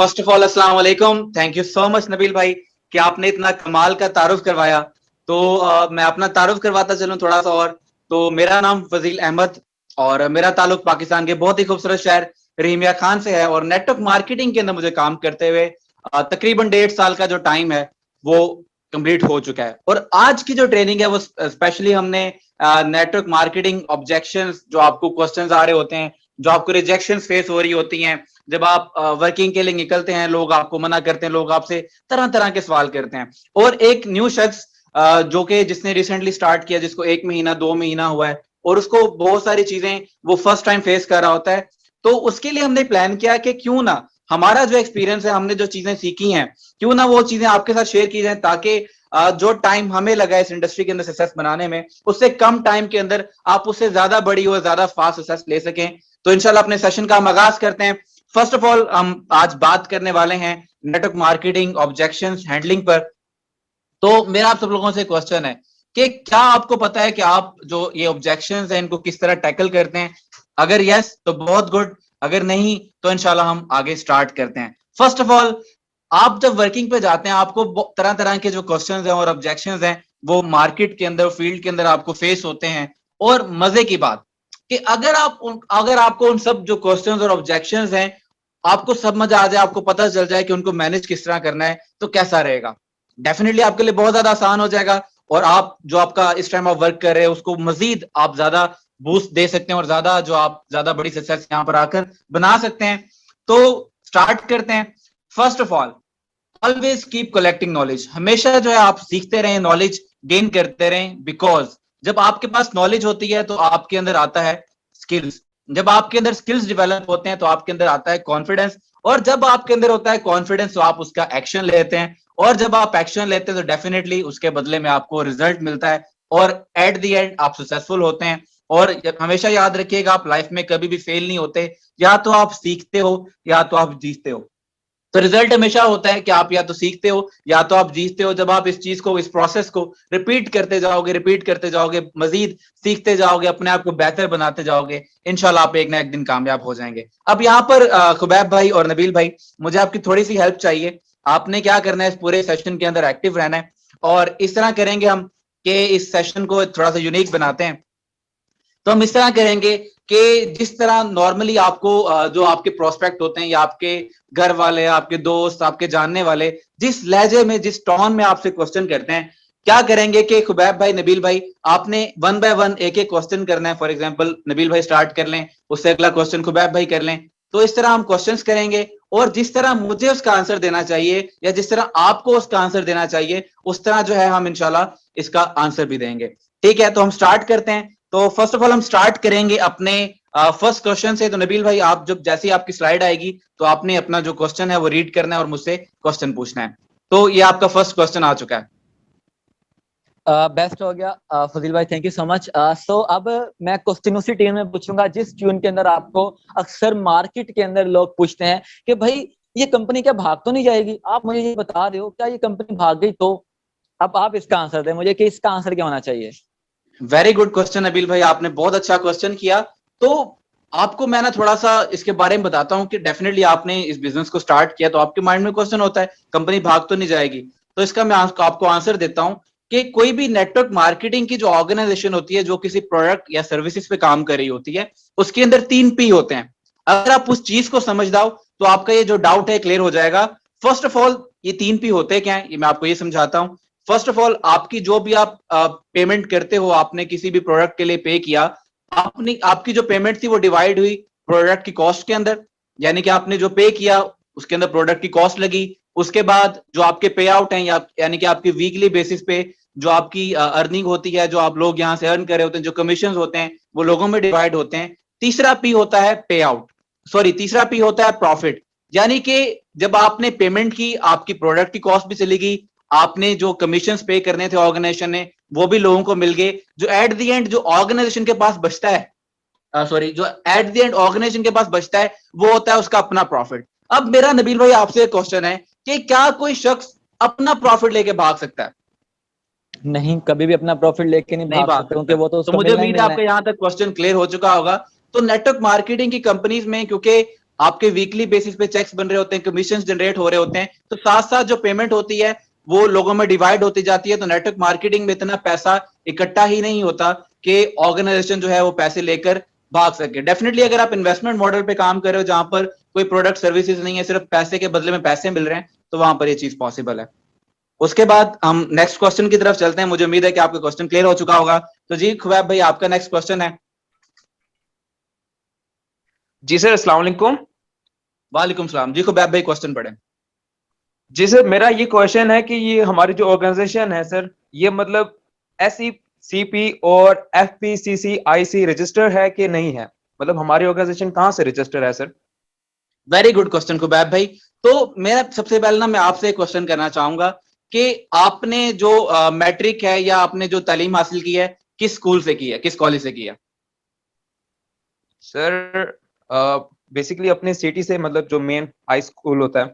First of all अस्सलाम वालेकुम। Thank you so much Nabeel भाई कि आपने इतना कमाल का तारुफ करवाया। तो मैं अपना तारुफ करवाता चलूं थोड़ा सा और। तो मेरा नाम फजील अहमद और मेरा ताल्लुक पाकिस्तान के बहुत ही खूबसूरत शहर रहीमिया खान से है और नेटवर्क मार्केटिंग के अंदर मुझे काम करते हुए तकरीबन 1.5 साल का जो टाइम है वो कंप्लीट हो चुका है। और आज की जो ट्रेनिंग है वो स्पेशली हमने नेटवर्क मार्केटिंग ऑब्जेक्शंस, जो आपको क्वेश्चंस आ रहे होते हैं, जो आपको रिजेक्शंस फेस हो रही होती हैं, जब आप वर्किंग के लिए निकलते हैं, लोग आपको मना करते हैं, लोग आपसे तरह तरह के सवाल करते हैं। और एक न्यू शख्स जो कि जिसने रिसेंटली स्टार्ट किया, जिसको 1 महीना 2 महीना हुआ है और उसको बहुत सारी चीजें वो फर्स्ट टाइम फेस कर रहा होता है, तो उसके लिए हमने प्लान किया कि क्यों ना हमारा जो एक्सपीरियंस है, हमने जो चीजें सीखी हैं, क्यों ना वो चीजें आपके साथ शेयर की जाए, ताकि जो टाइम हमें लगा इस इंडस्ट्री के अंदर सक्सेस बनाने में, उससे कम टाइम के अंदर आप उससे ज्यादा बड़ी और ज्यादा फास्ट सक्सेस ले सकें। तो इंशाल्लाह अपने सेशन का हम आगाज करते हैं। फर्स्ट ऑफ ऑल हम आज बात करने वाले हैं नेटवर्क मार्केटिंग ऑब्जेक्शंस हैंडलिंग पर। तो मेरा आप सब लोगों से क्वेश्चन है कि क्या आपको पता है कि आप जो ये ऑब्जेक्शंस हैं इनको किस तरह टैकल करते हैं? अगर यस तो बहुत गुड, अगर नहीं तो इंशाल्लाह हम आगे स्टार्ट करते हैं। फर्स्ट ऑफ ऑल, आप जब वर्किंग पे जाते हैं आपको तरह तरह के जो क्वेश्चंस हैं और ऑब्जेक्शंस हैं वो मार्केट के अंदर, फील्ड के अंदर आपको फेस होते हैं। और मजे की बात कि अगर आपको उन सब जो क्वेश्चंस और ऑब्जेक्शंस हैं आपको समझ आ जाए, आपको पता चल जाए कि उनको मैनेज किस तरह करना है, तो कैसा रहेगा? डेफिनेटली आपके लिए बहुत ज्यादा आसान हो जाएगा और आप जो आपका इस टाइम आप वर्क कर रहे हैं उसको मजीद आप ज्यादा बूस्ट दे सकते हैं और ज्यादा जो आप ज्यादा बड़ी सक्सेस यहां पर आकर बना सकते हैं। तो स्टार्ट करते हैं। First of all, always keep collecting knowledge. हमेशा जो है आप सीखते रहें, नॉलेज गेन करते रहें, बिकॉज जब आपके पास नॉलेज होती है तो आपके अंदर आता है स्किल्स। जब आपके अंदर स्किल्स डेवलप होते हैं तो आपके अंदर आता है कॉन्फिडेंस, और जब आपके अंदर होता है कॉन्फिडेंस तो आप उसका एक्शन लेते हैं, और जब आप एक्शन लेते हैं तो डेफिनेटली उसके बदले में आपको रिजल्ट मिलता है और एट द एंड आप सक्सेसफुल होते हैं। और हमेशा याद रखिएगा, आप लाइफ में कभी भी फेल नहीं होते, या तो आप सीखते हो या तो आप जीतते हो। तो रिजल्ट हमेशा होता है कि आप या तो सीखते हो या तो आप जीतते हो। जब आप इस चीज को, इस प्रोसेस को रिपीट करते जाओगे, मजीद सीखते जाओगे, अपने आप को बेहतर बनाते जाओगे, इंशाल्लाह आप एक ना एक दिन कामयाब हो जाएंगे। अब यहाँ पर खुबैब भाई और नबील भाई, मुझे आपकी थोड़ी सी हेल्प चाहिए। आपने क्या करना है, इस पूरे सेशन के अंदर एक्टिव रहना है और इस तरह करेंगे हम कि इस सेशन को थोड़ा सा यूनिक बनाते हैं। तो हम इस तरह करेंगे कि जिस तरह नॉर्मली आपको जो आपके प्रोस्पेक्ट होते हैं या आपके घर वाले, आपके दोस्त, आपके जानने वाले जिस लहजे में, जिस टोन में आपसे क्वेश्चन करते हैं, क्या करेंगे कि खुबैब भाई, नबील भाई, आपने वन बाय वन एक एक क्वेश्चन करना है। फॉर एग्जांपल नबील भाई स्टार्ट कर लें, उससे अगला क्वेश्चन खुबैब भाई कर लें। तो इस तरह हम क्वेश्चंस करेंगे और जिस तरह मुझे उसका आंसर देना चाहिए या जिस तरह आपको उसका आंसर देना चाहिए, उस तरह जो है हम इंशाल्लाह इसका आंसर भी देंगे। ठीक है, तो हम स्टार्ट करते हैं। तो फर्स्ट ऑफ ऑल हम स्टार्ट करेंगे अपने फर्स्ट क्वेश्चन से। तो नबील भाई, आप जब जैसे ही आपकी स्लाइड आएगी तो आपने अपना जो क्वेश्चन है वो रीड करना है और मुझसे क्वेश्चन पूछना है। तो ये आपका फर्स्ट क्वेश्चन आ चुका है। बेस्ट हो गया फजील भाई, थैंक यू सो मच। सो अब मैं क्वेश्चन उसी ट्यून में पूछूंगा जिस ट्यून के अंदर आपको अक्सर मार्केट के अंदर लोग पूछते हैं कि भाई ये कंपनी क्या भाग तो नहीं जाएगी? आप मुझे ये बता रहे हो, क्या ये कंपनी भाग गई तो? अब आप इसका आंसर दें मुझे कि इसका आंसर क्या होना चाहिए। वेरी गुड क्वेश्चन नबील भाई, आपने बहुत अच्छा क्वेश्चन किया। तो आपको मैं ना थोड़ा सा इसके बारे में बताता हूँ कि डेफिनेटली आपने इस बिजनेस को स्टार्ट किया तो आपके माइंड में क्वेश्चन होता है कंपनी भाग तो नहीं जाएगी। तो इसका मैं आपको आंसर देता हूँ कि कोई भी नेटवर्क मार्केटिंग की जो ऑर्गेनाइजेशन होती है, जो किसी प्रोडक्ट या सर्विसेज पे काम कर रही होती है, उसके अंदर 3 P होते हैं। अगर आप उस चीज को समझ जाओ तो आपका ये जो डाउट है क्लियर हो जाएगा। फर्स्ट ऑफ ऑल, ये 3 P होते क्या है, ये मैं आपको ये समझाता हूँ। फर्स्ट ऑफ ऑल, आपकी जो भी आप पेमेंट करते हो, आपने किसी भी प्रोडक्ट के लिए पे किया, आपने आपकी जो पेमेंट थी वो डिवाइड हुई प्रोडक्ट की कॉस्ट के अंदर, यानी कि आपने जो पे किया उसके अंदर प्रोडक्ट की कॉस्ट लगी। उसके बाद जो आपके पे आउट हैं, यानी कि आपकी वीकली बेसिस पे जो आपकी अर्निंग होती है, जो आप लोग यहाँ से अर्न कर रहे होते हैं, जो कमीशन होते हैं वो लोगों में डिवाइड होते हैं। तीसरा पी होता है पे आउट, सॉरी तीसरा पी होता है प्रॉफिट। यानी कि जब आपने पेमेंट की, आपकी प्रोडक्ट की कॉस्ट भी चली गई, आपने जो कमीशन पे करने थे ऑर्गेनाइजेशन ने वो भी लोगों को मिल गए। जो एट द एंड जो ऑर्गेनाइजेशन के पास बचता है, सॉरी जो एट द एंड ऑर्गेनाइजेशन के पास बचता है वो होता है उसका अपना प्रॉफिट। अब मेरा नबील भाई आपसे एक क्वेश्चन है कि क्या कोई शख्स अपना प्रॉफिट लेके भाग सकता है? नहीं, कभी भी अपना प्रॉफिट लेके नहीं नहीं भाग भाग सकते सकता। क्योंकि वो तो तो उसको मुझे मिलना ही उम्मीद है मिलना आपका है। यहां तक क्वेश्चन क्लियर हो चुका होगा। तो नेटवर्क मार्केटिंग की कंपनीज में, क्योंकि आपके वीकली बेसिस पे चेक्स बन रहे होते हैं, कमीशन जनरेट हो रहे होते हैं, तो साथ साथ जो पेमेंट होती है वो लोगों में डिवाइड होती जाती है। तो नेटवर्क मार्केटिंग में इतना पैसा इकट्ठा ही नहीं होता कि ऑर्गेनाइजेशन जो है वो पैसे लेकर भाग सके। डेफिनेटली अगर आप इन्वेस्टमेंट मॉडल पे काम कर रहे हो जहां पर कोई प्रोडक्ट सर्विसेज नहीं है, सिर्फ पैसे के बदले में पैसे मिल रहे हैं, तो वहां पर ये चीज पॉसिबल है। उसके बाद हम नेक्स्ट क्वेश्चन की तरफ चलते हैं। मुझे उम्मीद है कि आपका क्वेश्चन क्लियर हो चुका होगा। तो जी खुबैब भाई, आपका नेक्स्ट क्वेश्चन है। जी सर, अस्सलाम वालेकुम। वालेकुम सलाम। जी खुबैब भाई, क्वेश्चन पढ़ें। जी सर, मेरा ये क्वेश्चन है कि ये हमारी जो ऑर्गेनाइजेशन है सर, ये मतलब SECP और FPCCIC रजिस्टर है कि नहीं है? मतलब हमारी ऑर्गेनाइजेशन कहाँ से रजिस्टर है sir? Very good question Khubaib भाई। तो मेरा सबसे पहले ना मैं आपसे एक क्वेश्चन करना चाहूंगा कि आपने जो मैट्रिक है या आपने जो तालीम हासिल की है, किस स्कूल से की है, किस कॉलेज से की है? सर बेसिकली अपने सिटी से, मतलब जो मेन हाई स्कूल होता है।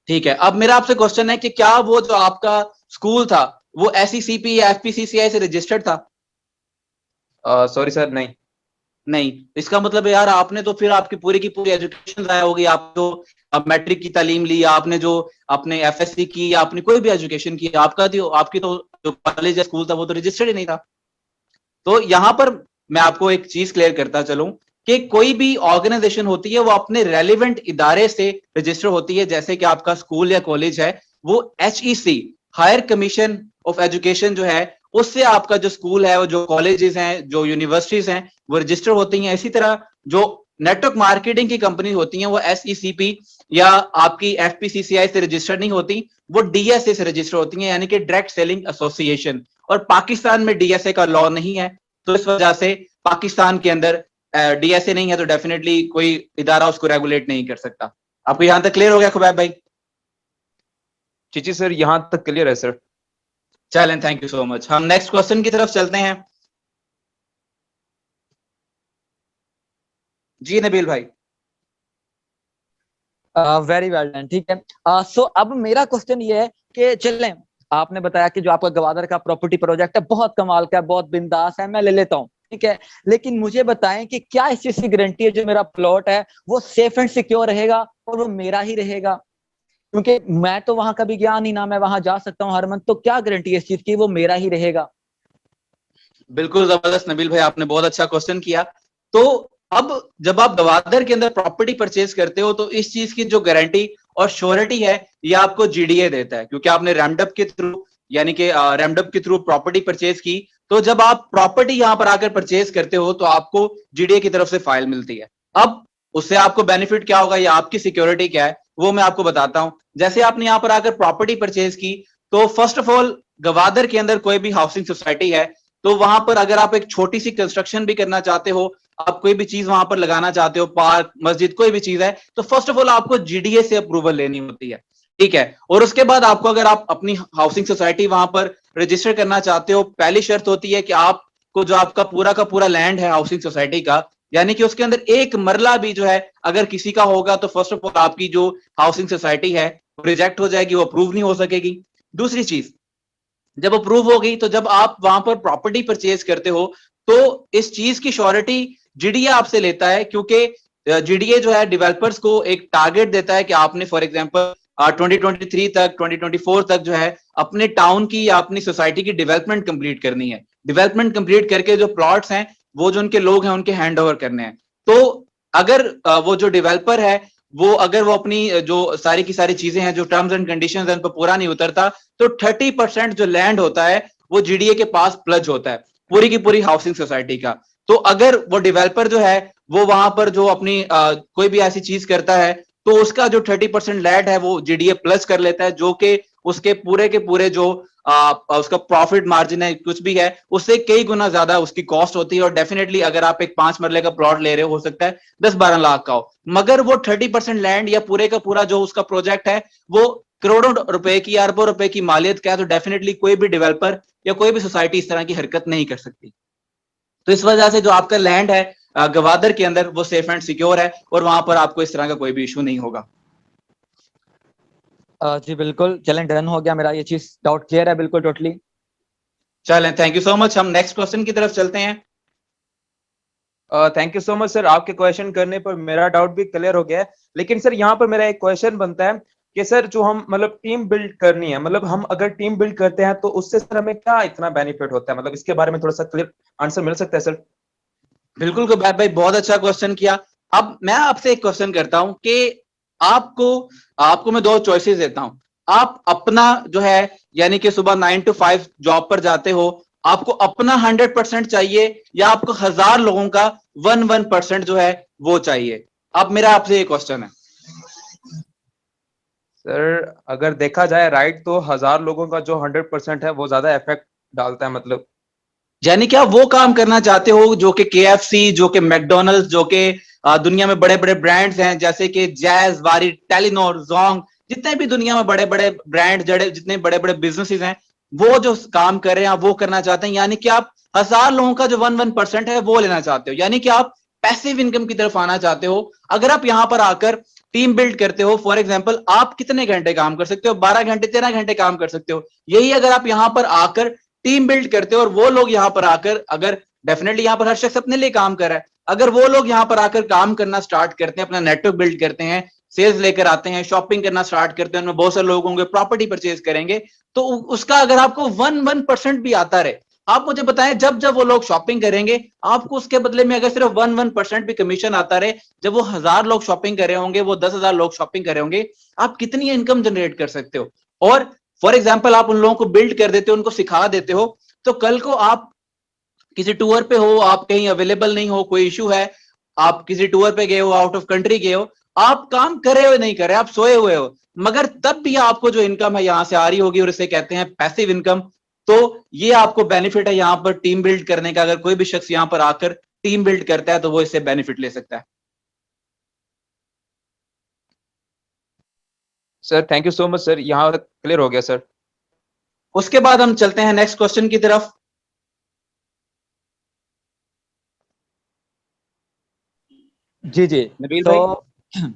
ठीक है, अब मेरा आपसे क्वेश्चन है कि क्या वो जो आपका स्कूल था वो SECP या FPCCI से रजिस्टर्ड था? सॉरी सर, नहीं। नहीं। इसका मतलब यार आपने तो फिर आपकी पूरी की पूरी एजुकेशन जाया होगी। आप जो अब मैट्रिक की तालीम ली, आपने जो अपने FSC की या आपने कोई भी एजुकेशन की, आपका जो आपकी तो जो कॉलेज या स्कूल था वो तो रजिस्टर्ड ही नहीं था। तो यहां पर मैं आपको एक चीज क्लियर करता चलूं कि कोई भी ऑर्गेनाइजेशन होती है वो अपने रेलिवेंट इदारे से रजिस्टर होती है। जैसे कि आपका स्कूल या कॉलेज है, वो HEC higher commission of education जो है उससे आपका जो स्कूल है, वो जो कॉलेजेस हैं, जो यूनिवर्सिटीज हैं, वो रजिस्टर होती हैं। इसी तरह जो नेटवर्क मार्केटिंग की कंपनी होती हैं वो SECP या आपकी FPCCI से रजिस्टर्ड नहीं होती, वो DSA से रजिस्टर होती हैं, यानी कि डायरेक्ट सेलिंग एसोसिएशन। और पाकिस्तान में DSA का लॉ नहीं है, तो इस वजह से पाकिस्तान के अंदर DSA नहीं है, तो डेफिनेटली कोई इदारा उसको रेगुलेट नहीं कर सकता। आपको यहां तक क्लियर हो गया खुबैब भाई? जी जी सर, यहाँ तक क्लियर है सर। चलें, थैंक यू सो मच। हम नेक्स्ट क्वेश्चन की तरफ चलते हैं। जी नबील भाई। वेरी वेल डन, ठीक है। सो अब मेरा क्वेश्चन ये है कि चलें, आपने बताया कि जो आपका गवादर का प्रॉपर्टी प्रोजेक्ट है बहुत कमाल का है, बहुत बिंदास है, मैं ले लेता हूँ, ठीक है। लेकिन मुझे बताएं कि क्या इस चीज की गारंटी है जो मेरा प्लॉट है वो सेफ एंड सिक्योर रहेगा और वो मेरा ही रहेगा? क्योंकि मैं तो वहां कभी गया नहीं ना, मैं वहां जा सकता हूँ हर मंथ, तो क्या गारंटी है इस चीज की वो मेरा ही रहेगा? बिल्कुल जबरदस्त नबील भाई, आपने बहुत अच्छा क्वेश्चन किया। तो अब जब आप गवादर के अंदर प्रॉपर्टी परचेज करते हो तो इस चीज की जो गारंटी और श्योरिटी है ये आपको GDA देता है, क्योंकि आपने रैमडअप के थ्रू, यानी कि रैमडअप के थ्रू प्रॉपर्टी परचेज की। तो जब आप प्रॉपर्टी यहां पर आकर परचेज करते हो तो आपको GDA की तरफ से फाइल मिलती है। अब उससे आपको बेनिफिट क्या होगा या आपकी सिक्योरिटी क्या है वो मैं आपको बताता हूं। जैसे आपने यहां पर आकर प्रॉपर्टी परचेज की, तो फर्स्ट ऑफ ऑल गवादर के अंदर कोई भी हाउसिंग सोसाइटी है, तो वहां पर अगर आप एक छोटी सी कंस्ट्रक्शन भी करना चाहते हो, आप कोई भी चीज वहां पर लगाना चाहते हो, पार्क, मस्जिद, कोई भी चीज है, तो फर्स्ट ऑफ ऑल आपको GDA से अप्रूवल लेनी होती है, ठीक है। और उसके बाद आपको, अगर आप अपनी हाउसिंग सोसाइटी वहां पर रजिस्टर करना चाहते हो, पहली शर्त होती है कि आपको जो आपका पूरा का पूरा लैंड है हाउसिंग सोसाइटी का, यानी कि उसके अंदर एक मरला भी जो है अगर किसी का होगा तो फर्स्ट ऑफ ऑल आपकी जो हाउसिंग सोसाइटी है रिजेक्ट हो जाएगी, वो अप्रूव नहीं हो सकेगी। दूसरी चीज, जब अप्रूव हो गई तो जब आप वहां पर प्रॉपर्टी परचेज करते हो तो इस चीज की श्योरिटी GDA आपसे लेता है, क्योंकि GDA जो है डेवलपर्स को एक टारगेट देता है कि आपने फॉर एग्जांपल 2023 तक, 2024 तक जो है अपने टाउन की या अपनी सोसाइटी की डेवलपमेंट कंप्लीट करनी है। डेवलपमेंट कंप्लीट करके जो प्लॉट्स हैं वो जो उनके लोग हैं उनके हैंड ओवर करने हैं। तो अगर वो जो डेवलपर है वो अगर वो अपनी जो सारी की सारी चीजें हैं, जो टर्म्स एंड कंडीशंस हैं, उन पर पूरा नहीं उतरता, तो 30% जो लैंड होता है वो GDA के पास प्लज होता है, पूरी की पूरी हाउसिंग सोसाइटी का। तो अगर वो डेवलपर जो है वो वहां पर जो अपनी कोई भी ऐसी चीज करता है तो उसका जो 30% लैंड है वो GDA प्लस कर लेता है, जो कि उसके पूरे के पूरे जो उसका प्रॉफिट मार्जिन है कुछ भी है उससे कई गुना ज्यादा उसकी कॉस्ट होती है। और डेफिनेटली अगर आप एक 5 मरले का प्लॉट ले रहे हो सकता है 10-12 लाख का हो, मगर वो 30% लैंड या पूरे का पूरा जो उसका प्रोजेक्ट है वो करोड़ों रुपए की, अरबों रुपए की मालियत का है, तो डेफिनेटली कोई भी डेवलपर या कोई भी सोसाइटी इस तरह की हरकत नहीं कर सकती। तो इस वजह से जो आपका लैंड है गवादर के अंदर वो सेफ एंड सिक्योर है और वहां पर आपको इस तरह का कोई भी इशू नहीं होगा। जी बिल्कुल, चलें, डन हो गया मेरा ये चीज, डाउट क्लियर है बिल्कुल, टोटली। चलें, थैंक यू सो मच। हम नेक्स्ट क्वेश्चन की तरफ चलते हैं। Thank you so much sir, आपके क्वेश्चन करने पर मेरा डाउट भी क्लियर हो गया है। लेकिन सर यहाँ पर मेरा एक क्वेश्चन बनता है कि सर जो हम मतलब टीम बिल्ड करनी है, मतलब हम अगर टीम बिल्ड करते हैं तो उससे सर हमें क्या इतना बेनिफिट होता है, मतलब इसके बारे में थोड़ा सा क्लियर आंसर मिल सकता है सर? बिल्कुल कुबैर भाई, बहुत अच्छा क्वेश्चन किया। अब मैं आपसे एक क्वेश्चन करता हूं कि आपको आपको मैं दो चॉइसेस देता हूं। आप अपना जो है, यानी कि सुबह 9 to 5 जॉब पर जाते हो, आपको अपना 100% चाहिए या आपको 1000 लोगों का 1% जो है वो चाहिए? अब मेरा आपसे ये क्वेश्चन है। सर अगर देखा जाए राइट, तो 1000 लोगों का जो 100% है वो ज्यादा इफेक्ट डालता है, मतलब। यानी कि आप वो काम करना चाहते हो जो कि KFC, जो कि मैकडोनल्ड्स, जो कि दुनिया में बड़े बड़े ब्रांड्स हैं जैसे कि जैज, वारी, टेलीनॉर, जोंग, जितने भी दुनिया में बड़े बड़े ब्रांड, जड़े जितने बड़े बड़े बिजनेसेस हैं, वो जो काम कर रहे हैं आप वो करना चाहते हैं। यानी कि आप 1000 लोगों का जो 1% है वो लेना चाहते हो, यानी कि आप पैसिव इनकम की तरफ आना चाहते हो। अगर आप यहां पर आकर टीम बिल्ड करते हो, फॉर एग्जाम्पल आप कितने घंटे काम कर सकते हो? 12 घंटे, 13 घंटे काम कर सकते हो। यही अगर आप यहां पर आकर टीम बिल्ड करते हो और वो लोग यहां पर आकर, अगर डेफिनेटली यहां पर हर शख्स अपने लिए काम कर रहा है, अगर वो लोग यहां पर आकर काम करना स्टार्ट करते हैं, अपना नेटवर्क बिल्ड करते हैं, सेल्स लेकर आते हैं, शॉपिंग करना स्टार्ट करते हैं, उनमें बहुत सारे लोग होंगे, प्रॉपर्टी परचेज करेंगे, तो उसका अगर आपको 1% भी आता रहे, आप मुझे बताएं, जब जब वो लोग शॉपिंग करेंगे, आपको उसके बदले में अगर सिर्फ 1% भी कमीशन आता रहे, जब वो 1000 लोग शॉपिंग कर रहे होंगे, वो 10,000 लोग शॉपिंग कर रहे होंगे, आप कितनी इनकम जनरेट कर सकते हो? और फॉर एग्जाम्पल आप उन लोगों को बिल्ड कर देते हो, उनको सिखा देते हो, तो कल को आप किसी टूर पे हो, आप कहीं अवेलेबल नहीं हो, कोई इशू है, आप किसी टूर पे गए हो, आउट ऑफ कंट्री गए हो, आप काम करे हो नहीं करे, आप सोए हुए हो, मगर तब भी आपको जो इनकम है यहां से आ रही होगी, और इसे कहते हैं पैसिव इनकम। तो ये आपको बेनिफिट है यहां पर टीम बिल्ड करने का। अगर कोई भी शख्स यहां पर आकर टीम बिल्ड करता है तो वो इससे बेनिफिट ले सकता है। Sir thank you so much sir, यहाँ तक क्लियर हो गया सर। उसके बाद हम चलते हैं नेक्स्ट क्वेश्चन की तरफ। जी जी। नबील तो भाई।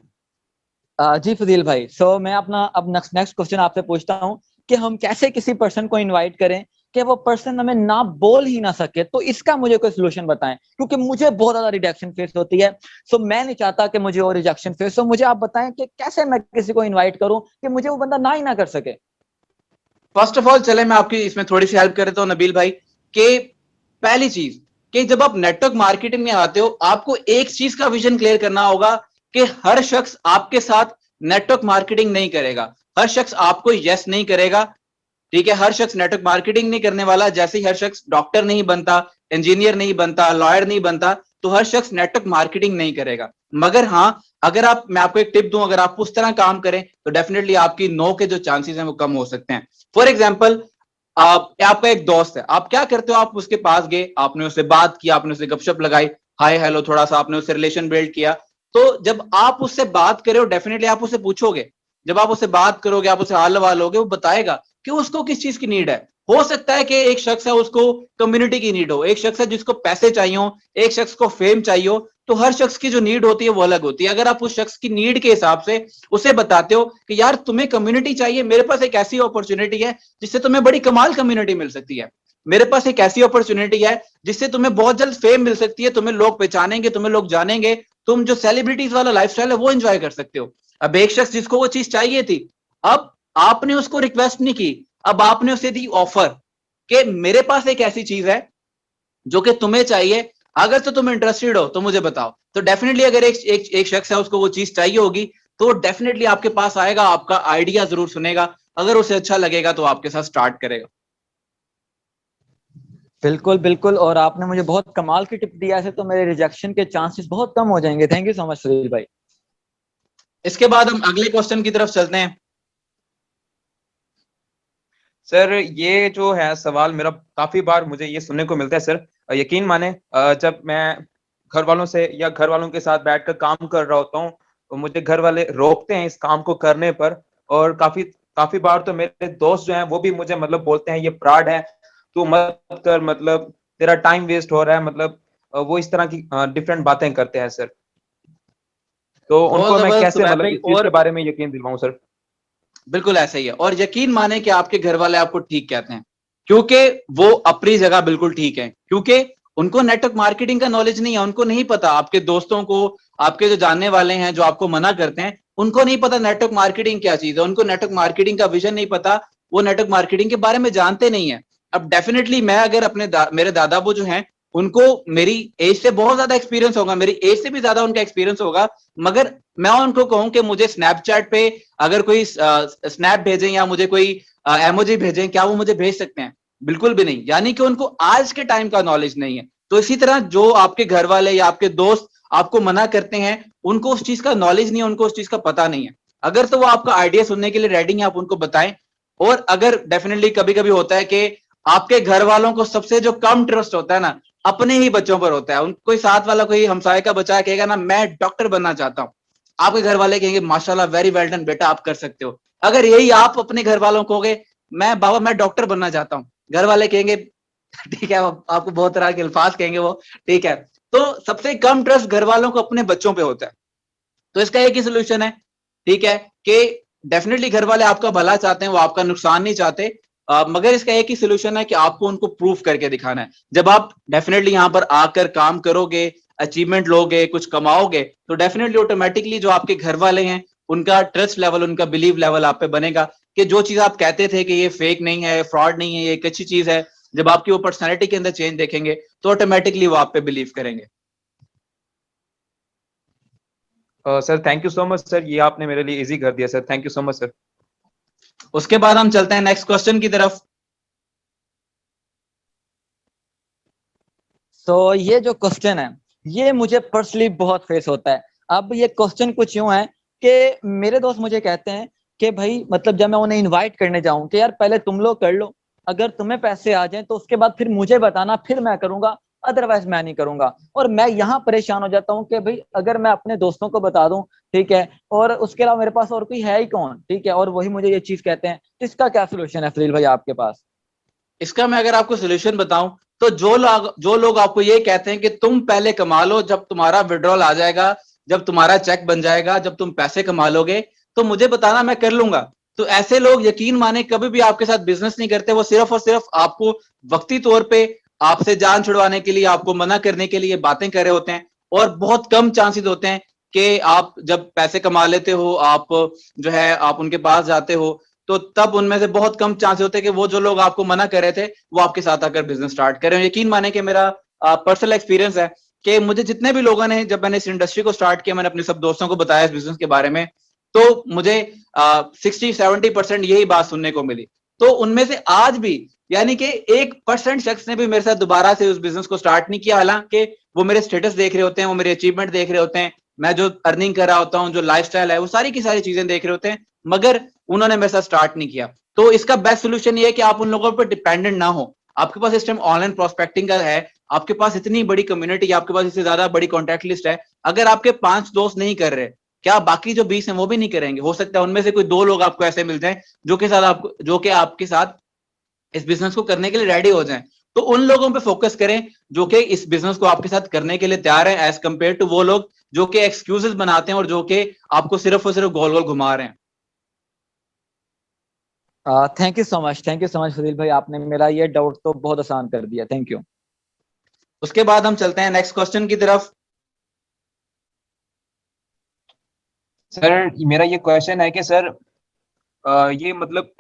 जी फजील भाई, सो मैं अपना अब नेक्स्ट नेक्स्ट क्वेश्चन आपसे पूछता हूँ कि हम कैसे किसी पर्सन को इनवाइट करें कि वो पर्सन हमें ना बोल ही ना सके। तो इसका मुझे कोई सोल्यूशन बताएं, क्योंकि मुझे बहुत ज्यादा रिजेक्शन फेस होती है। सो मैं नहीं चाहता कि मुझे और रिजेक्शन फेस हो। मुझे आप बताएं कि कैसे मैं किसी को इनवाइट करूं कि मुझे वो बंदा ना ही ना कर सके। फर्स्ट ऑफ ऑल चले मैं आपकी इसमें थोड़ी सी हेल्प कर देता हूँ नबील भाई, कि पहली चीज कि जब आप नेटवर्क मार्केटिंग में आते हो, आपको एक चीज का विजन क्लियर करना होगा कि हर शख्स आपके साथ नेटवर्क मार्केटिंग नहीं करेगा, हर शख्स आपको यस नहीं करेगा। ठीक है, हर शख्स नेटवर्क मार्केटिंग नहीं करने वाला, जैसे ही हर शख्स डॉक्टर नहीं बनता, इंजीनियर नहीं बनता, लॉयर नहीं बनता, तो हर शख्स नेटवर्क मार्केटिंग नहीं करेगा। मगर हाँ, अगर आप, मैं आपको एक टिप दूं, अगर आप उस तरह काम करें तो डेफिनेटली आपकी नो के जो चांसेस हैं वो कम हो सकते हैं। फॉर एग्जाम्पल, आपका एक दोस्त है, आप क्या करते हो, आप उसके पास गए, आपने उससे बात की, आपने उससे गपशप लगाई, हाय हेलो, थोड़ा सा आपने उससे रिलेशन बिल्ड किया। तो जब आप उससे बात करे हो, डेफिनेटली आप उससे पूछोगे, जब आप उससे बात करोगे, आप उससे हाल हवाल लोगे, वो बताएगा कि उसको किस चीज की नीड है। हो सकता है कि एक शख्स है उसको कम्युनिटी की नीड हो, एक शख्स है जिसको पैसे चाहिए हो, एक शख्स को फेम चाहिए हो। तो हर शख्स की जो नीड होती है वो अलग होती है। अगर आप उस शख्स की नीड के हिसाब से उसे बताते हो कि यार तुम्हें कम्युनिटी चाहिए, मेरे पास एक ऐसी अपॉर्चुनिटी है जिससे तुम्हें बड़ी कमाल कम्युनिटी मिल सकती है, मेरे पास एक ऐसी अपॉर्चुनिटी है जिससे तुम्हें बहुत जल्द फेम मिल सकती है, तुम्हें लोग पहचानेंगे, तुम्हें लोग जानेंगे, तुम जो सेलिब्रिटीज वाला लाइफस्टाइल है वो एंजॉय कर सकते हो। अब एक शख्स जिसको वो चीज चाहिए थी, अब आपने उसको रिक्वेस्ट नहीं की, अब आपने उसे दी ऑफर कि मेरे पास एक ऐसी चीज है जो कि तुम्हें चाहिए, अगर तो तुम इंटरेस्टेड हो तो मुझे बताओ। तो डेफिनेटली अगर एक शख्स है उसको वो चीज चाहिए होगी, तो डेफिनेटली आपके पास आएगा, आपका आइडिया जरूर सुनेगा, अगर उसे अच्छा लगेगा तो आपके साथ स्टार्ट करेगा। बिल्कुल बिल्कुल, और आपने मुझे बहुत कमाल की टिप दिया है, तो मेरे रिजेक्शन के चांसेस बहुत कम हो जाएंगे। Thank you so much Sunil भाई। इसके बाद हम अगले क्वेश्चन की तरफ चलते हैं। सर ये जो है सवाल मेरा काफी बार मुझे ये सुनने को मिलता है सर। यकीन माने, जब मैं घर वालों से या घर वालों के साथ बैठकर काम कर रहा होता हूँ, तो मुझे घर वाले रोकते हैं इस काम को करने पर। और काफी काफी बार तो मेरे दोस्त जो हैं वो भी मुझे मतलब बोलते हैं ये फ्रॉड है, तू मत कर, मतलब तेरा टाइम वेस्ट हो रहा है, मतलब वो इस तरह की डिफरेंट बातें करते हैं सर। तो बहुत उनको मैं जबरदस्त कैसे सुबैर मतलब भाई, इस चीज के और बारे में यकीन दिलवाऊं सर? बिल्कुल ऐसा ही है, और यकीन माने कि आपके घर वाले आपको ठीक कहते हैं, क्योंकि वो अपनी जगह बिल्कुल ठीक है, क्योंकि उनको नेटवर्क मार्केटिंग का नॉलेज नहीं है, उनको नहीं पता, आपके दोस्तों को, आपके जो जानने वाले हैं जो आपको मना करते हैं, उनको नहीं पता नेटवर्क मार्केटिंग क्या चीज है, उनको नेटवर्क मार्केटिंग का विजन नहीं पता, वो नेटवर्क मार्केटिंग के बारे में जानते नहीं है। अब डेफिनेटली मैं अगर मेरे दादाबू जो हैं, उनको मेरी एज से बहुत ज्यादा एक्सपीरियंस होगा, मेरी एज से भी ज्यादा उनका एक्सपीरियंस होगा, मगर मैं उनको कहूं कि मुझे स्नैपचैट पे अगर कोई स्नैप भेजें या मुझे कोई एमोजी भेजें, क्या वो मुझे भेज सकते हैं? बिल्कुल भी नहीं, यानी कि उनको आज के टाइम का नॉलेज नहीं है। तो इसी तरह जो आपके घर वाले या आपके दोस्त आपको मना करते हैं, उनको उस चीज का नॉलेज नहीं है, उनको उस चीज का पता नहीं है। अगर तो वो आपका आइडिया सुनने के लिए रेडी है, आप उनको बताएं। और अगर डेफिनेटली कभी कभी होता है कि आपके घर वालों को सबसे जो कम ट्रस्ट होता है ना, अपने ही बच्चों पर होता है। उन कोई साथ वाला, कोई हमसाये का बच्चा कहेगा ना मैं डॉक्टर बनना चाहता हूं, आपके घर वाले कहेंगे माशाल्लाह वेरी वेल डन बेटा, आप कर सकते हो। अगर यही आप अपने घर वालों को कहोगे मैं बाबा मैं डॉक्टर बनना चाहता हूं, घर वाले कहेंगे ठीक है, आपको बहुत तरह के अल्फाज कहेंगे वो, ठीक है। तो सबसे कम ट्रस्ट घर वालों को अपने बच्चों पे होता है। तो इसका एक ही सोल्यूशन है, ठीक है, कि डेफिनेटली घर वाले आपका भला चाहते हैं, वो आपका नुकसान नहीं चाहते, मगर इसका एक ही सोल्यूशन है कि आपको उनको प्रूफ करके दिखाना है। जब आप डेफिनेटली यहाँ पर आकर काम करोगे, अचीवमेंट लोगे, कुछ कमाओगे, तो डेफिनेटली ऑटोमेटिकली जो आपके घर वाले हैं उनका ट्रस्ट लेवल, उनका बिलीव लेवल आप पे बनेगा कि जो चीज आप कहते थे कि ये फेक नहीं है, फ्रॉड नहीं है, ये एक अच्छी चीज है, जब आपकी वो पर्सनैलिटी के अंदर चेंज देखेंगे तो ऑटोमेटिकली वो आप पे बिलीव करेंगे। Sir thank you so much sir, ये आपने मेरे लिए इजी कर दिया sir, thank you so much sir. उसके बाद हम चलते हैं नेक्स्ट क्वेश्चन की तरफ। तो ये जो क्वेश्चन है, ये मुझे पर्सनली बहुत फेस होता है। अब ये क्वेश्चन कुछ यूं है कि मेरे दोस्त मुझे कहते हैं कि भाई मतलब जब मैं उन्हें इनवाइट करने जाऊं कि यार पहले तुम लोग कर लो, अगर तुम्हें पैसे आ जाएं तो उसके बाद फिर मुझे बताना, फिर मैं करूंगा, अदरवाइज मैं नहीं करूंगा। और मैं यहाँ परेशान हो जाता हूँ कि भाई अगर मैं अपने दोस्तों को बता दूं, ठीक है, और उसके अलावा मेरे पास और कोई है ही कौन, ठीक है, और वही मुझे ये चीज कहते हैं, तो इसका क्या सोल्यूशन है फजील भाई आपके पास? इसका मैं अगर आपको सोल्यूशन बताऊं, तो जो लोग आपको ये कहते हैं कि तुम पहले कमा लो, जब तुम्हारा विड्रॉल आ जाएगा, जब तुम्हारा चेक बन जाएगा, जब तुम पैसे कमा लोगे तो मुझे बताना, मैं कर लूंगा। तो ऐसे लोग यकीन माने कभी भी आपके साथ बिजनेस नहीं करते, वो सिर्फ और सिर्फ आपको वक्ती तौर पे आपसे जान छुड़वाने के लिए, आपको मना करने के लिए बातें कर रहे होते हैं। और बहुत कम चांसेस होते हैं कि आप जब पैसे कमा लेते हो, आप जो है आप उनके पास जाते हो, तो तब उनमें से बहुत कम चांस होते हैं कि वो जो लोग आपको मना कर रहे थे वो आपके साथ आकर बिजनेस स्टार्ट करें। यकीन माने कि मेरा पर्सनल एक्सपीरियंस है कि मुझे जितने भी लोगों ने, जब मैंने इस इंडस्ट्री को स्टार्ट किया, मैंने अपने सब दोस्तों को बताया इस बिजनेस के बारे में, तो मुझे 60-70% यही बात सुनने को मिली। तो उनमें से आज भी यानी कि 1% शख्स ने भी मेरे साथ दोबारा से उस बिजनेस को स्टार्ट नहीं किया। हालांकि वो मेरे स्टेटस देख रहे होते हैं, वो मेरे अचीवमेंट देख रहे होते हैं, मैं जो अर्निंग कर रहा होता हूँ, जो लाइफस्टाइल है, वो सारी की सारी चीजें देख रहे होते हैं, मगर उन्होंने मेरे साथ स्टार्ट नहीं किया। तो इसका बेस्ट सोल्यूशन ये है कि आप उन लोगों पर डिपेंडेंट ना हो। आपके पास इस टाइम ऑनलाइन प्रोस्पेक्टिंग का है, आपके पास इतनी बड़ी कम्युनिटी, आपके पास इससे ज्यादा बड़ी कॉन्टैक्ट लिस्ट है। अगर आपके 5 दोस्त नहीं कर रहे, क्या बाकी जो 20 हैं वो भी नहीं करेंगे? हो सकता है उनमें से कोई 2 लोग आपको ऐसे मिल जाएं जो कि आपके साथ इस बिजनेस को करने के लिए रेडी हो जाएं। तो उन लोगों पे फोकस करें जो कि इस बिजनेस को आपके साथ करने के लिए तैयार है, एज कंपेयर टू वो लोग जो कि एक्सक्यूजेस बनाते हैं और जो कि आपको सिर्फ और सिर्फ गोल गोल घुमा रहे हैं। Thank you so much, thank you so much Fazil भाई, आपने मेरा ये डाउट तो बहुत आसान कर दिया, थैंक यू। उसके बाद हम चलते हैं नेक्स्ट क्वेश्चन की तरफ। सर मेरा ये क्वेश्चन है कि सर ये मतलब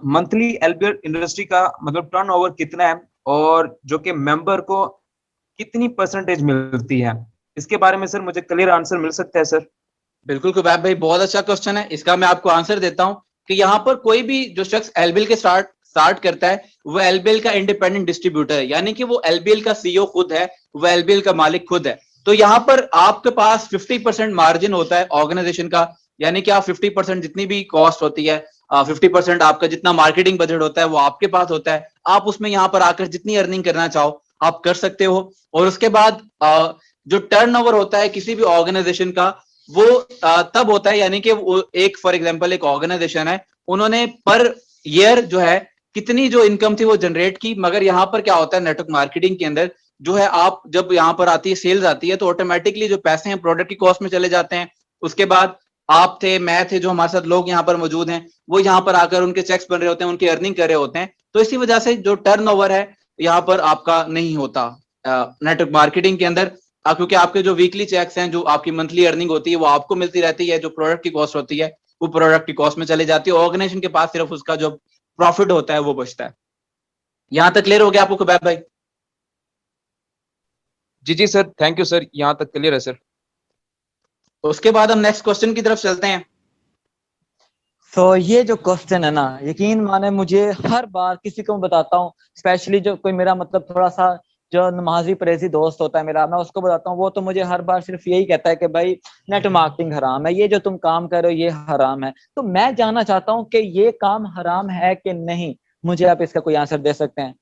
मंथली एल्बियर इंडस्ट्री का मतलब टर्नओवर कितना है, और जो कि मेंबर को कितनी परसेंटेज मिलती है, इसके बारे में सर मुझे क्लियर आंसर मिल सकता है सर? बिल्कुल कुबैब भाई, बहुत अच्छा क्वेश्चन है। इसका मैं आपको आंसर देता हूं कि यहाँ पर कोई भी जो शख्स एलबीएल के स्टार्ट करता है, वो एलबीएल का इंडिपेंडेंट डिस्ट्रीब्यूटर है, यानी कि वो एलबीएल का सीईओ खुद है, वो एलबीएल का मालिक खुद है। तो यहाँ पर आपके पास 50% मार्जिन होता है ऑर्गेनाइजेशन का, यानी कि आप 50% जितनी भी कॉस्ट होती है, 50% आपका जितना मार्केटिंग बजट होता है वो आपके पास होता है। आप उसमें यहाँ पर आकर जितनी अर्निंग करना चाहो आप कर सकते हो। और उसके बाद जो टर्नओवर होता है किसी भी ऑर्गेनाइजेशन का, वो तब होता है, यानी कि वो एक फॉर एग्जांपल एक ऑर्गेनाइजेशन है, उन्होंने पर ईयर जो है कितनी जो इनकम थी वो जनरेट की। मगर यहाँ पर क्या होता है नेटवर्क मार्केटिंग के अंदर जो है, आप जब यहाँ पर आती है सेल्स आती है, तो ऑटोमेटिकली जो पैसे हैं प्रोडक्ट की कॉस्ट में चले जाते हैं। उसके बाद आप थे, मैं थे, जो हमारे साथ लोग यहाँ पर मौजूद हैं, वो यहाँ पर आकर उनके चेक्स बन रहे होते हैं, उनकी अर्निंग कर रहे होते हैं। तो इसी वजह से जो टर्नओवर है यहाँ पर आपका नहीं होता नेटवर्क मार्केटिंग के अंदर, क्योंकि आपके जो वीकली चेक्स हैं, जो आपकी मंथली अर्निंग होती है वो आपको मिलती रहती है, जो प्रोडक्ट की कॉस्ट होती है वो प्रोडक्ट की कॉस्ट में चली जाती है, ऑर्गेनाइजेशन के पास सिर्फ उसका जो प्रॉफिट होता है वो बचता है। यहां तक क्लियर हो गया आपको कुबैब भाई? जी जी सर, थैंक यू सर, यहाँ तक क्लियर है सर। उसके बाद हम नेक्स्ट क्वेश्चन की तरफ चलते हैं। तो ये जो क्वेश्चन है ना, यकीन माने मुझे हर बार किसी को मैं बताता हूँ, स्पेशली जो कोई मेरा मतलब थोड़ा सा जो नमाजी परहेजी दोस्त होता है मेरा, मैं उसको बताता हूँ, वो तो मुझे हर बार सिर्फ यही कहता है कि भाई नेट मार्केटिंग हराम है, ये जो तुम काम कर रहे हो ये हराम है। तो मैं जानना चाहता हूँ कि ये काम हराम है कि नहीं, मुझे आप इसका कोई आंसर दे सकते हैं?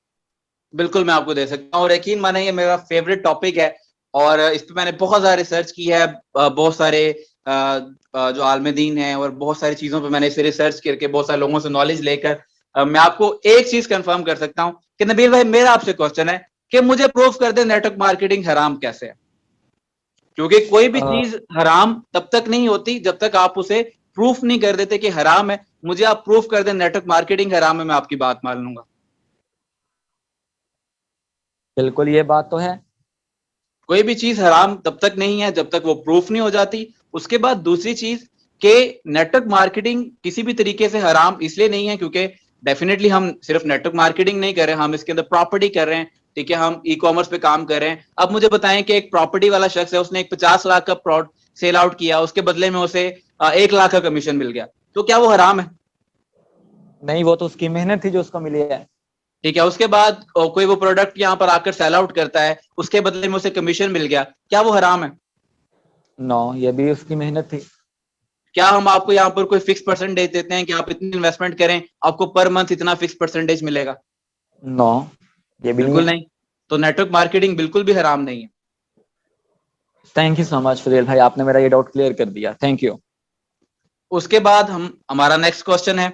बिल्कुल मैं आपको दे सकता हूँ, और यकीन माने ये मेरा फेवरेट टॉपिक है, और इस पे मैंने बहुत सारा रिसर्च की है, बहुत सारे जो आलमदीन हैं और बहुत सारी चीजों पे मैंने इस पे रिसर्च करके बहुत सारे लोगों से नॉलेज लेकर मैं आपको एक चीज कंफर्म कर सकता हूँ कि नबील भाई, मेरा आपसे क्वेश्चन है कि मुझे प्रूफ कर दे नेटवर्क मार्केटिंग हराम कैसे है, क्योंकि कोई भी अ, चीज हराम तब तक नहीं होती जब तक आप उसे प्रूफ नहीं कर देते कि हराम है। मुझे आप प्रूफ कर दे नेटवर्क मार्केटिंग हराम है, मैं आपकी बात मान लूंगा। बिल्कुल, ये बात तो है। कोई भी चीज हराम तब तक नहीं है जब तक वो प्रूफ नहीं हो जाती। उसके बाद दूसरी चीज के नेटवर्क मार्केटिंग किसी भी तरीके से हराम इसलिए नहीं है क्योंकि डेफिनेटली हम सिर्फ नेटवर्क मार्केटिंग नहीं कर रहे हैं, हम इसके अंदर प्रॉपर्टी कर रहे हैं, ठीक है, हम ई कॉमर्स पे काम कर रहे हैं। अब मुझे बताएं कि एक प्रॉपर्टी वाला शख्स है, उसने एक 50 लाख का प्रोडक्ट सेल आउट किया, उसके बदले में उसे 1 लाख का कमीशन मिल गया, तो क्या वो हराम है? नहीं, वो तो उसकी मेहनत थी जो उसको मिली है। ठीक है। उसके बाद कोई वो प्रोडक्ट यहाँ पर आकर सेल आउट करता है, उसके बदले में उसे कमीशन मिल गया, क्या वो हराम है? नो, ये भी उसकी मेहनत थी। क्या हम आपको यहाँ पर कोई फिक्स परसेंटेज देते हैं कि आप इतनी इन्वेस्टमेंट करें, आपको पर मंथ इतना फिक्स परसेंटेज मिलेगा? नो, ये भी नहीं बिल्कुल है। नहीं। तो नेटवर्क मार्केटिंग बिल्कुल भी हराम नहीं है। Thank you so much Fazil भाई, आपने मेरा ये डाउट क्लियर कर दिया, थैंक यू। उसके बाद हमारा नेक्स्ट क्वेश्चन है।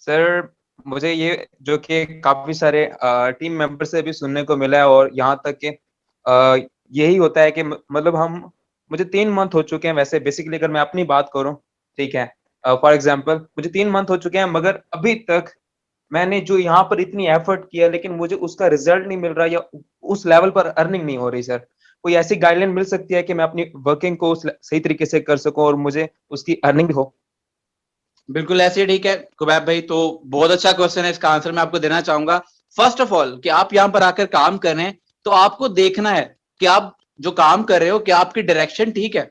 सर मुझे ये जो कि काफी सारे टीम मेंबर से भी सुनने को मिला है, और यहाँ तक कि यही होता है कि मतलब हम, मुझे 3 मंथ हो चुके हैं वैसे, बेसिकली अगर मैं अपनी बात करूं, ठीक है, फॉर एग्जांपल मुझे 3 मंथ हो चुके हैं, मगर अभी तक मैंने जो यहाँ पर इतनी एफर्ट किया लेकिन मुझे उसका रिजल्ट नहीं मिल रहा, या उस लेवल पर अर्निंग नहीं हो रही। सर कोई ऐसी गाइडलाइन मिल सकती है कि मैं अपनी वर्किंग को उस सही तरीके से कर सकूं और मुझे उसकी अर्निंग हो? बिल्कुल ऐसे ही ठीक है कुबैब भाई, तो बहुत अच्छा क्वेश्चन है, इसका आंसर मैं आपको देना चाहूंगा। फर्स्ट ऑफ ऑल कि आप यहाँ पर आकर काम कर रहे हैं, तो आपको देखना है कि आप जो काम कर रहे हो क्या आपकी डायरेक्शन ठीक है।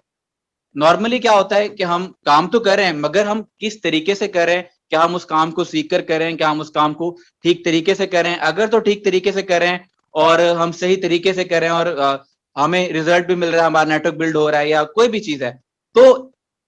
नॉर्मली क्या होता है कि हम काम तो कर रहे हैं मगर हम किस तरीके से कर रहे हैं, क्या हम उस काम को सीख कर कर रहे हैं, क्या हम उस काम को ठीक तरीके से कर रहे हैं। अगर तो ठीक तरीके से कर रहे हैं और हम सही तरीके से कर रहे हैं और हमें रिजल्ट भी मिल रहा है, हमारा नेटवर्क बिल्ड हो रहा है या कोई भी चीज है, तो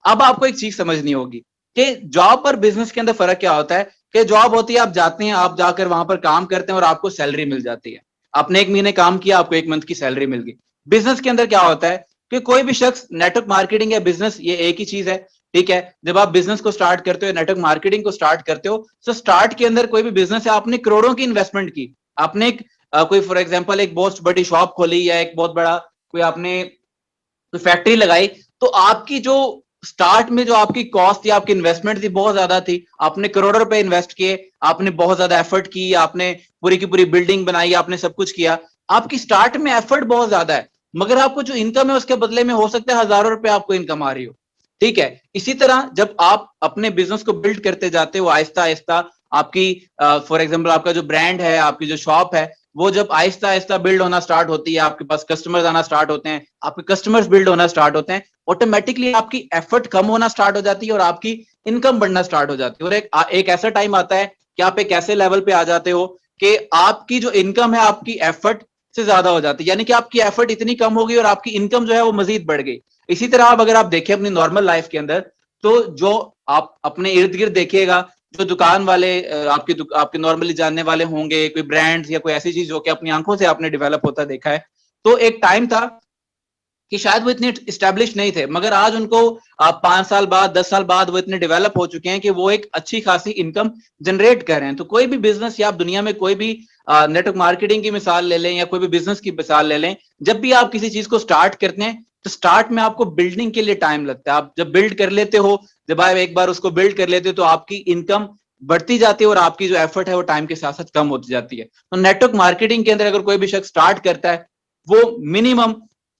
अब आपको एक चीज समझनी होगी कि जॉब और बिजनेस के अंदर फर्क क्या होता है। कि जॉब होती है आप जाते हैं, आप जाकर वहां पर काम करते हैं और आपको सैलरी मिल जाती है, आपने 1 महीने काम किया, आपको 1 मंथ की सैलरी मिल गई। बिजनेस के अंदर क्या होता है कि कोई भी शख्स, नेटवर्क मार्केटिंग या बिजनेस ये एक ही चीज है, ठीक है। जब आप बिजनेस को स्टार्ट करते हो, नेटवर्क मार्केटिंग को स्टार्ट करते हो, तो स्टार्ट के अंदर कोई भी बिजनेस है, आपने करोड़ों की इन्वेस्टमेंट की, आपने एक कोई फॉर एग्जांपल एक बहुत बड़ी शॉप खोली या एक बहुत बड़ा कोई आपने कोई फैक्ट्री लगाई, तो आपकी जो स्टार्ट में जो आपकी कॉस्ट थी, आपकी इन्वेस्टमेंट थी, बहुत ज्यादा थी, आपने करोड़ों रुपए इन्वेस्ट किए, आपने बहुत ज्यादा एफर्ट की, आपने पूरी की पूरी बिल्डिंग बनाई, आपने सब कुछ किया, आपकी स्टार्ट में एफर्ट बहुत ज्यादा है, मगर आपको जो इनकम है उसके बदले में हो सकता है हजारों रुपए आपको इनकम आ रही हो, ठीक है। इसी तरह जब आप अपने बिजनेस को बिल्ड करते जाते हो आहिस्ता आहिस्ता, आपकी फॉर एग्जाम्पल आपका जो ब्रांड है, आपकी जो शॉप है, वो जब आहिस्ता आहिस्ता बिल्ड होना स्टार्ट होती है, आपके पास कस्टमर्स आना स्टार्ट होते हैं, आपके कस्टमर्स बिल्ड होना स्टार्ट होते हैं, ऑटोमेटिकली आपकी एफर्ट कम होना स्टार्ट हो जाती है और आपकी इनकम बढ़ना स्टार्ट हो जाती है। और एक ऐसा टाइम आता है कि आप एक ऐसे लेवल पे आ जाते हो कि आपकी जो इनकम है आपकी एफर्ट से ज्यादा हो जाती है, यानी कि आपकी एफर्ट इतनी कम हो गई और आपकी इनकम जो है वो मजीद बढ़ गई। इसी तरह आप अगर आप देखें अपनी नॉर्मल लाइफ के अंदर, तो जो आप अपने इर्द गिर्द देखिएगा, जो दुकान वाले आपके नॉर्मली जानने वाले होंगे, कोई ब्रांड्स या कोई ऐसी चीज जो कि अपनी आंखों से आपने डेवलप होता देखा है, तो एक टाइम था कि शायद वो इतने स्टैब्लिश नहीं थे, मगर आज उनको 5 साल बाद 10 साल बाद वो इतने डेवलप हो चुके हैं कि वो एक अच्छी खासी इनकम जनरेट कर रहे हैं। तो कोई भी बिजनेस या आप दुनिया में कोई भी नेटवर्क मार्केटिंग की मिसाल ले लें या कोई भी बिजनेस की मिसाल ले लें, जब भी आप किसी चीज को स्टार्ट करते हैं तो स्टार्ट में आपको बिल्डिंग के लिए टाइम लगता है। आप जब बिल्ड कर लेते हो, जब आप एक बार उसको बिल्ड कर लेते हो, तो आपकी इनकम बढ़ती जाती है और आपकी जो एफर्ट है वो टाइम के साथ साथ कम होती जाती है। तो नेटवर्क मार्केटिंग के अंदर अगर कोई भी शख्स स्टार्ट करता है, वो मिनिमम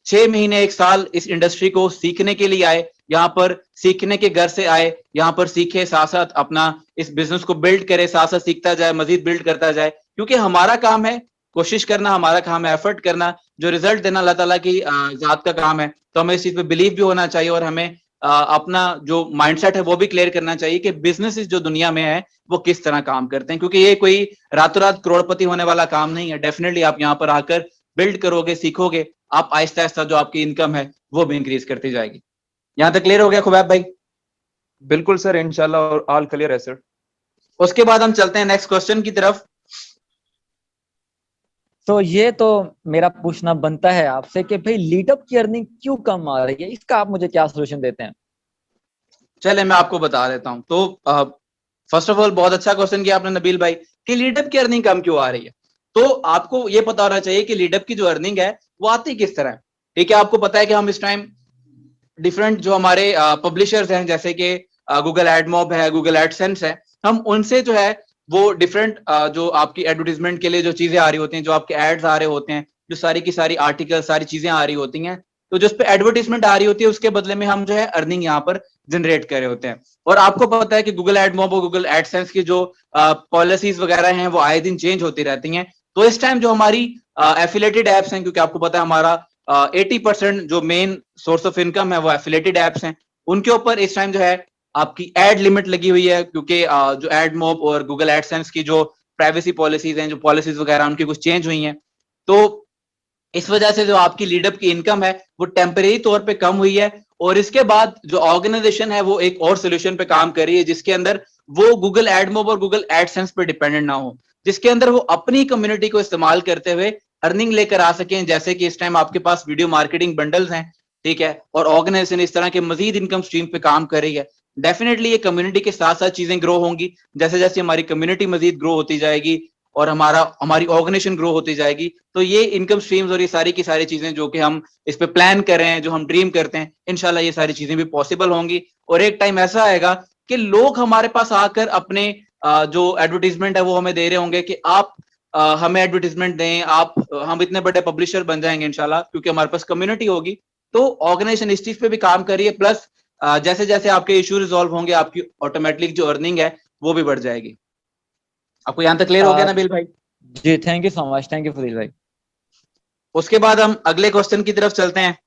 6 महीने 1 साल इस इंडस्ट्री को सीखने के लिए आए, यहाँ पर सीखने के घर से आए, यहाँ पर सीखे, साथ साथ अपना इस बिजनेस को बिल्ड करे, साथ साथ सीखता जाए, मजीद बिल्ड करता जाए। क्योंकि हमारा काम है कोशिश करना, हमारा काम है एफर्ट करना, जो रिजल्ट देना अल्लाह ताला की जात का काम है। तो हमें इस चीज पे बिलीव भी होना चाहिए और हमें अपना जो माइंडसेट है वो भी क्लियर करना चाहिए कि बिजनेस जो दुनिया में है वो किस तरह काम करते हैं, क्योंकि ये कोई रातों रात करोड़पति होने वाला काम नहीं है। डेफिनेटली आप यहाँ पर आकर बिल्ड करोगे, सीखोगे, आप आहिस्ता आहिस्ता जो आपकी इनकम है वो भी इंक्रीज करती जाएगी। यहाँ तक क्लियर हो गया खुबैब भाई? बिल्कुल सर, इंशाल्लाह और ऑल क्लियर है सर। उसके बाद हम चलते हैं नेक्स्ट क्वेश्चन की तरफ। तो ये तो मेरा पूछना बनता है आपसे कि भाई लीडअप की अर्निंग क्यों कम आ रही है, इसका आप मुझे क्या सोल्यूशन देते हैं? चले मैं आपको बता देता हूं। तो फर्स्ट ऑफ ऑल बहुत अच्छा क्वेश्चन किया आपने नबील भाई कि लीडअप की अर्निंग कम क्यों आ रही है। तो आपको ये पता होना चाहिए कि लीडअप की जो अर्निंग है वो आती किस तरह है। ठीक है, आपको पता है कि हम इस टाइम डिफरेंट जो हमारे पब्लिशर्स हैं, जैसे कि गूगल एडमॉब है, गूगल एडसेंस है, हम उनसे जो है वो डिफरेंट जो आपकी एडवर्टीजमेंट के लिए जो चीजें आ रही होती हैं, जो आपके एड्स आ रहे होते हैं, जो सारी की सारी आर्टिकल, सारी चीजें आ रही होती हैं, तो जिस पे एडवर्टीजमेंट आ रही होती है उसके बदले में हम जो है अर्निंग यहाँ पर जनरेट कर रहे होते हैं। और आपको पता है कि गूगल एडमॉब और गूगल एडसेंस की जो पॉलिसीज वगैरह हैं वो आए दिन चेंज होती रहती हैं। तो इस टाइम जो हमारी एफिलेटेड एप्स हैं, क्योंकि आपको पता है हमारा 80% जो मेन सोर्स ऑफ इनकम है वो एफिलेटेड एप्स हैं, उनके ऊपर इस टाइम जो है आपकी एड लिमिट लगी हुई है, क्योंकि जो एडमॉब और गूगल एडसेंस की जो प्राइवेसी पॉलिसीज हैं, जो पॉलिसीज वगैरह उनकी कुछ चेंज हुई हैं। तो इस वजह से जो आपकी लीडअप की इनकम है वो टेम्परेरी तौर पे कम हुई है। और इसके बाद जो ऑर्गेनाइजेशन है वो एक और सोल्यूशन पे काम कर रही है, जिसके अंदर वो गूगल एडमॉब और गूगल एडसेंस पे डिपेंडेंट ना हो, जिसके अंदर वो अपनी कम्युनिटी को इस्तेमाल करते हुए अर्निंग लेकर आ सकें। जैसे कि इस टाइम आपके पास वीडियो मार्केटिंग बंडल्स हैं, ठीक है, और ऑर्गेनाइजेशन इस तरह के मजीद इनकम स्ट्रीम पे काम कर रही है। डेफिनेटली ये कम्युनिटी के साथ साथ चीजें ग्रो होंगी, जैसे जैसे हमारी कम्युनिटी मजीद ग्रो होती जाएगी और हमारी ऑर्गेनाइजेशन ग्रो होती जाएगी, तो ये इनकम स्ट्रीम्स और ये सारी की सारी चीजें जो कि हम इस पे प्लान कर रहे हैं, जो हम ड्रीम करते हैं, इंशाल्लाह ये सारी चीजें भी पॉसिबल होंगी। और एक टाइम ऐसा आएगा कि लोग हमारे पास आकर अपने जो एडवर्टीजमेंट है वो हमें दे रहे होंगे कि आप हमें एडवर्टीजमेंट दें, आप हम इतने बड़े पब्लिशर बन जाएंगे इंशाल्लाह, क्योंकि हमारे पास कम्युनिटी होगी। तो ऑर्गेनाइजेशन इस चीज पे भी काम कर रही है, प्लस जैसे जैसे आपके इशू रिजॉल्व होंगे आपकी ऑटोमेटिक जो अर्निंग है वो भी बढ़ जाएगी। आपको यहां तक क्लियर हो गया आ, नबील भाई? जी thank you so much, thank you Fazeel भाई। उसके बाद हम अगले क्वेश्चन की तरफ चलते हैं।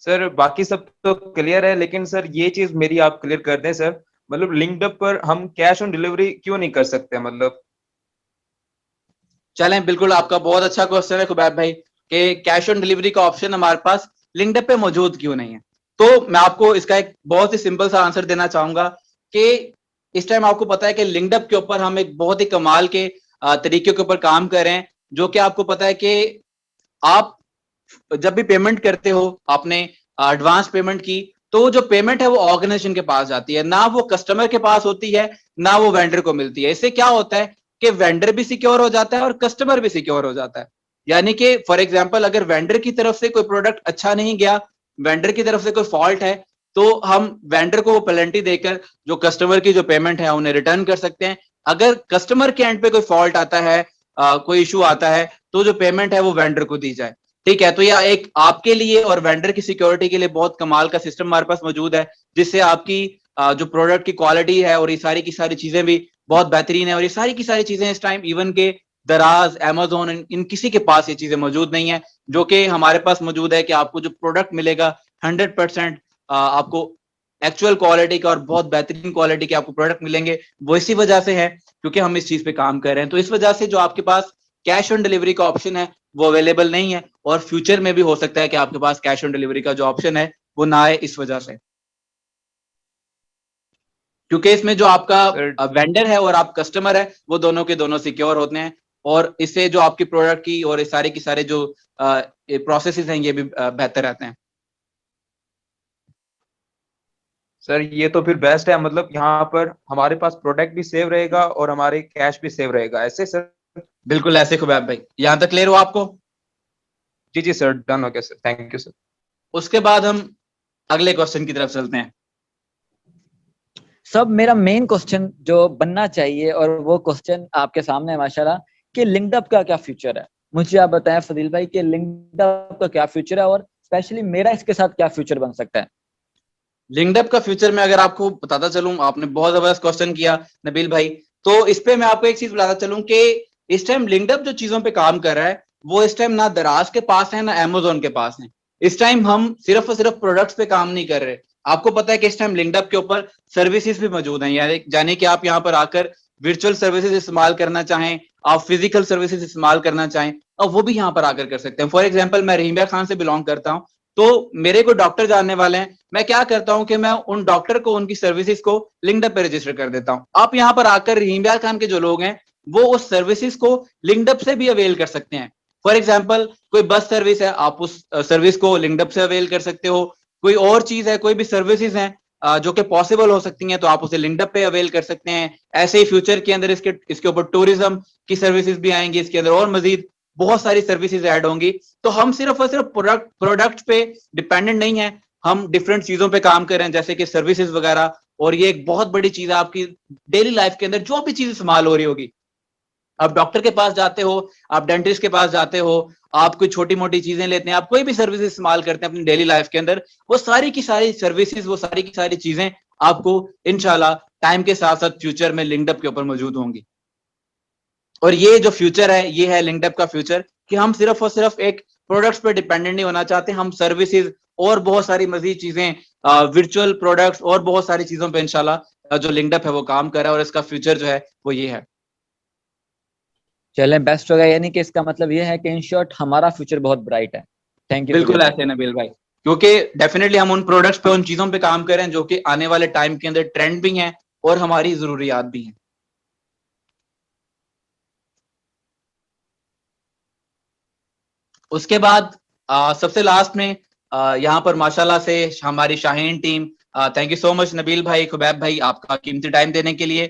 सर बाकी सब तो क्लियर है, लेकिन सर ये चीज मेरी आप क्लियर कर दें सर, मतलब लिंक्डअप पर हम कैश ऑन डिलीवरी क्यों नहीं कर सकते? मतलब चलें, बिल्कुल आपका बहुत अच्छा क्वेश्चन है खुबैब भाई कि कैश ऑन डिलीवरी का ऑप्शन हमारे पास लिंक्डअप पे मौजूद क्यों नहीं है। तो मैं आपको इसका एक बहुत ही सिंपल सा आंसर देना चाहूंगा कि इस टाइम आपको पता है कि लिंक्डअप के ऊपर हम एक बहुत ही कमाल के तरीके के ऊपर काम कर रहे हैं, जो कि आपको पता है कि आप जब भी पेमेंट करते हो, आपने एडवांस पेमेंट की, तो जो पेमेंट है वो ऑर्गेनाइजेशन के पास जाती है, ना वो कस्टमर के पास होती है, ना वो वेंडर को मिलती है। इससे क्या होता है कि वेंडर भी सिक्योर हो जाता है और कस्टमर भी सिक्योर हो जाता है। यानी कि फॉर एग्जांपल अगर वेंडर की तरफ से कोई प्रोडक्ट अच्छा नहीं गया, वेंडर की तरफ से कोई फॉल्ट है, तो हम वेंडर को वो पेनल्टी देकर जो कस्टमर की जो पेमेंट है उन्हें रिटर्न कर सकते हैं। अगर कस्टमर के एंड पे कोई फॉल्ट आता है, कोई इशू आता है, तो जो पेमेंट है वो वेंडर को दी जाए। ठीक है, तो यह एक आपके लिए और वेंडर की सिक्योरिटी के लिए बहुत कमाल का सिस्टम हमारे पास मौजूद है, जिससे आपकी जो प्रोडक्ट की क्वालिटी है और ये सारी की सारी चीजें भी बहुत बेहतरीन है। और ये सारी की सारी चीजें इस टाइम इवन के दराज, अमेजोन, इन किसी के पास ये चीजें मौजूद नहीं है, जो कि हमारे पास मौजूद है कि आपको जो प्रोडक्ट मिलेगा 100% आपको एक्चुअल क्वालिटी का और बहुत बेहतरीन क्वालिटी के आपको प्रोडक्ट मिलेंगे। वो इसी वजह से है क्योंकि हम इस चीज पे काम कर रहे हैं। तो इस वजह से जो आपके पास कैश ऑन डिलीवरी का ऑप्शन है वो अवेलेबल नहीं है, और फ्यूचर में भी हो सकता है कि आपके पास कैश ऑन डिलीवरी का जो ऑप्शन है वो ना आए, इस वजह से, क्योंकि इसमें जो आपका सर वेंडर है और आप कस्टमर है वो दोनों के दोनों सिक्योर होते हैं, और इससे जो आपकी प्रोडक्ट की और इस सारे की सारे जो प्रोसेसेस हैं ये भी बेहतर रहते हैं। सर ये तो फिर बेस्ट है, मतलब यहाँ पर हमारे पास प्रोडक्ट भी सेव रहेगा और हमारे कैश भी सेव रहेगा, ऐसे सर? बिल्कुल ऐसे खुबैब भाई, यहां तक क्लियर हो आपको? जी जी सर, डन हो गया सर, थैंक यू सर। उसके बाद हम अगले क्वेश्चन की तरफ चलते हैं। सब मेरा मेन क्वेश्चन जो बनना चाहिए और वो क्वेश्चन आपके सामने है माशाल्लाह कि लिंक्डअप का क्या फ्यूचर है। मुझे आप बताएं फजील भाई कि लिंक्डअप का क्या फ्यूचर है और स्पेशली मेरा इसके साथ क्या फ्यूचर बन सकता है। लिंक्डअप का फ्यूचर में अगर आपको बताता चलूं, आपने बहुत जबरदस्त क्वेश्चन किया नबील भाई। तो इस पे मैं आपको एक चीज बताता चलूं कि इस टाइम लिंक्डअप जो चीजों पे काम कर रहा है वो इस टाइम ना दराज के पास है ना अमेजोन के पास है। इस टाइम हम सिर्फ और सिर्फ प्रोडक्ट्स पे काम नहीं कर रहे। आपको पता है कि इस टाइम लिंक्डअप के ऊपर सर्विसेज भी मौजूद हैं, यानी कि आप यहाँ पर आकर वर्चुअल सर्विसेज इस्तेमाल करना चाहें, आप फिजिकल सर्विसेज इस्तेमाल करना चाहें, और वो भी यहाँ पर आकर कर सकते हैं। फॉर एग्जाम्पल मैं रहीमिया खान से बिलोंग करता हूँ, तो मेरे को डॉक्टर जानने वाले हैं, मैं क्या करता हूं कि मैं उन डॉक्टर को उनकी सर्विसेज को लिंक्डअप पे रजिस्टर कर देता हूं। आप यहां पर आकर रहीमिया खान के जो लोग हैं वो उस सर्विसेज को लिंक्डअप से भी अवेल कर सकते हैं। फॉर एग्जांपल कोई बस सर्विस है, आप उस सर्विस को लिंक्डअप से अवेल कर सकते हो। कोई और चीज है, कोई भी सर्विसेज हैं जो कि पॉसिबल हो सकती हैं, तो आप उसे लिंक्डअप पे अवेल कर सकते हैं। ऐसे ही फ्यूचर के अंदर इसके ऊपर टूरिज्म की सर्विसेज भी आएंगी, इसके अंदर और मजीद बहुत सारी सर्विसेज ऐड होंगी। तो हम सिर्फ और सिर्फ प्रोडक्ट पे डिपेंडेंट नहीं है, हम डिफरेंट चीजों पे काम कर रहे हैं जैसे कि सर्विसेज वगैरह। और ये एक बहुत बड़ी चीज है आपकी डेली लाइफ के अंदर, जो भी चीज इस्तेमाल हो रही होगी। आप डॉक्टर के पास जाते हो, आप डेंटिस्ट के पास जाते हो, आप कोई छोटी मोटी चीजें लेते हैं, आप कोई भी सर्विस इस्तेमाल करते हैं अपनी डेली लाइफ के अंदर, वो सारी की सारी सर्विसेज, वो सारी की सारी चीजें आपको इंशाल्लाह टाइम के साथ साथ फ्यूचर में लिंक्डअप के ऊपर मौजूद होंगी। और ये जो फ्यूचर है ये है लिंक्डअप का फ्यूचर, कि हम सिर्फ और सिर्फ एक प्रोडक्ट्स पे डिपेंडेंट नहीं होना चाहते, हम सर्विसेज और बहुत सारी मजीद चीजें, वर्चुअल प्रोडक्ट्स और बहुत सारी चीजों पे इंशाल्लाह जो लिंक्डअप है वो काम कर रहा है, और इसका फ्यूचर जो है वो ये है। चलें बेस्ट होगा, यानी कि इसका मतलब ये है कि इन शॉर्ट हमारा फ्यूचर बहुत ब्राइट है। थैंक यू फजील बिल्कुल भाई। ऐसे नबील भाई, क्योंकि डेफिनेटली हम उन प्रोडक्ट्स पे, उन चीजों पे काम कर रहे हैं जो कि आने वाले टाइम के अंदर ट्रेंड भी हैं और हमारी जरूरियात भी हैं। उसके बाद सबसे लास्ट में यहाँ पर माशाल्लाह से हमारी Shaheen team, thank you so much Nabeel भाई, खुबैब भाई, आपका कीमती टाइम देने के लिए।